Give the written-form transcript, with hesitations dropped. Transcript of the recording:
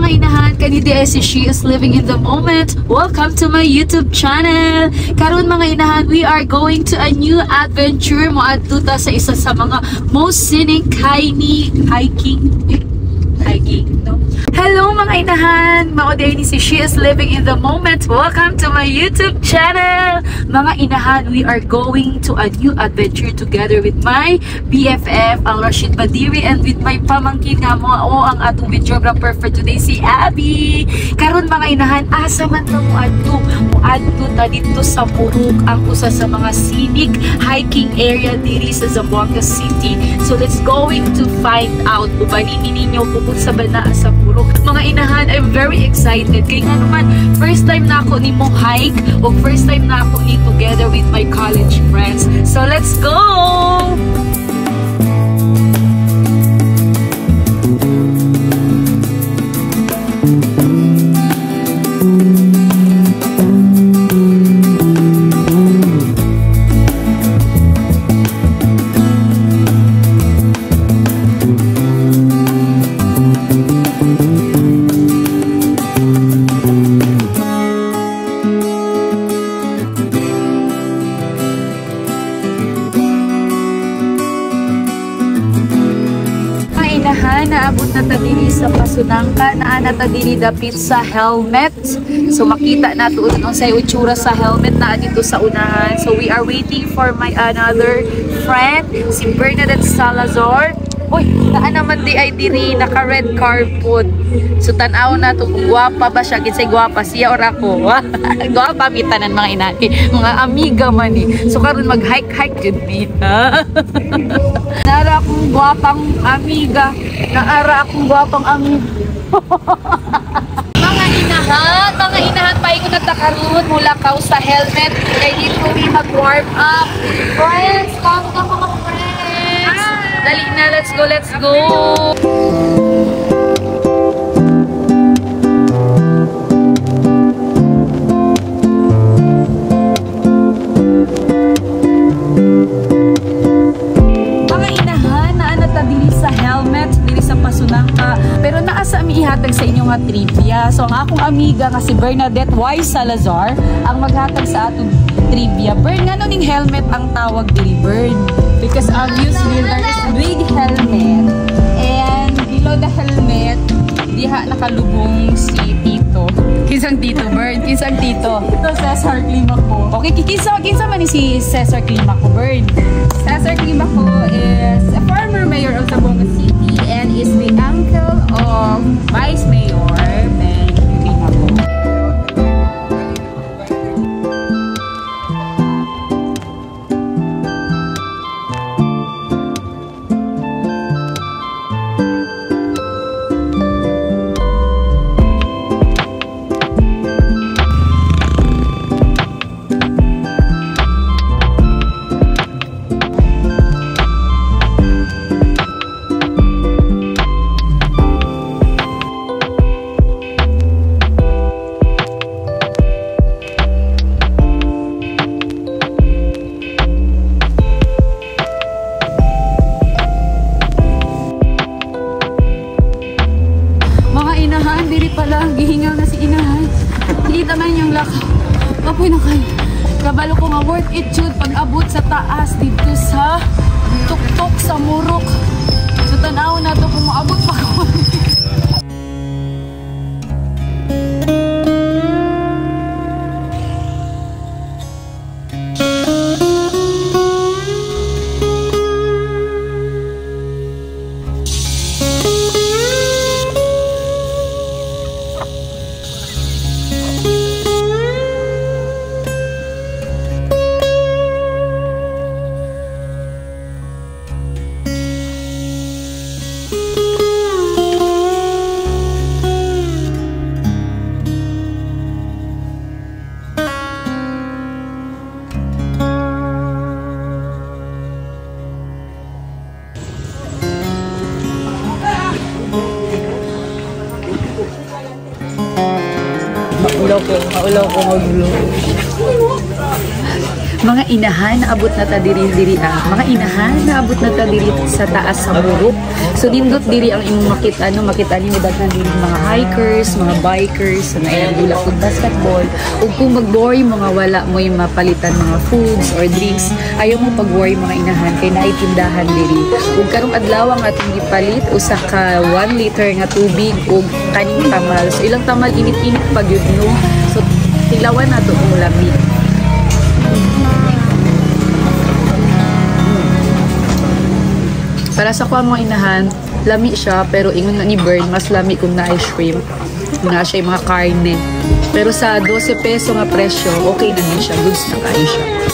mga inahan, kanidi si She is Living in the Moment. Welcome to my YouTube channel. Karon mga inahan, we are going to a new adventure. Moadto ta sa isa sa mga most scenic hiking, no? Hello mga inahan, maoday ni si She is Living in the Moment. Welcome to my YouTube channel. Mga inahan, we are going to a new adventure together with my BFF, ang Rashid Badiri, and with my pamangkin nga mo ang atong videographer for today, si Abby. Karon mga inahan, asa man ta moadto ta dito sa Purok, ang usa sa mga scenic hiking area diri sa Zamboanga City. So let's going to find out ubanin ninyo bukod sa bana sa Purok. Mga inahan, I'm very excited kay nga naman first time na ako ni mo hike o first time na ako ni together with my college friends. So let's go! Naabot na ta diri sa Pasunangka, naa na ta diri dapit sa helmet. So makita na to unsay itsura sa helmet na dito sa unahan. So we are waiting for my another friend, si Bernadette Salazar. Uy, naa naman di ay diri naka red carpet. So tan-aw na to kung gwapa ba siya, kinsay gwapa siya or ako. Gwapa mitanan mga inati, mga amiga man ni. So karon mag-hike jud ni. Nara akong gwapang amiga. Naara akong gwapang amiga. Mga inahan, paingon na takaroon mula ka sa helmet. Kay dito rin mag-warm up. Friends, come na mga friends. Dali na, let's go. Pero naasa mi ihatag sa inyo nga trivia. So ang akong amiga nga si Bernadette Y. Salazar ang maghatag sa atong trivia. Bern, nga ning helmet ang tawag diri, Bern? Because obviously there is big helmet and below the helmet diha nakalubong si Tito. Kinsang Tito, Bern? Kinsang Tito? Ito, Cesar Climaco. Okay, kinsa man ni si Cesar Climaco, Bern? Cesar Climaco is a former mayor of Zamboanga City and is the uncle of Vice Mayor Ben Climaco. Diri pala, gihingaw na si inahan. Kita man yung lakaw. Kapoy na kayo. Kabalo ko nga worth it jud pag abot sa taas dito sa tuktok sa Murok. So tanaw na to kung maabot pa ko. Maulaw ko magulo. Mga inahan naabot na ta diri mga inahan naabot na ta diri sa taas sa Murok. So nindot diri ang imong makita ni daghan diri mga hikers, mga bikers na ilang kung basketball. Ug kung mag-worry mga wala mo yung mapalitan mga foods or drinks, ayaw mo pag-worry mga inahan kay naay tindahan diri. Ug karong adlaw nga atong gipalit usa ka 1 liter nga tubig ug kaning tamal. So ilang tamal init-init pag yun no. So tilawan nato kung lamig. Para sa kuha mga inahan, lami siya pero ingon na ni Bern, mas lami kung na-ay shrimp. Na siya yung mga karne. Pero sa 12 peso nga presyo, okay na din siya. Goods na kain siya.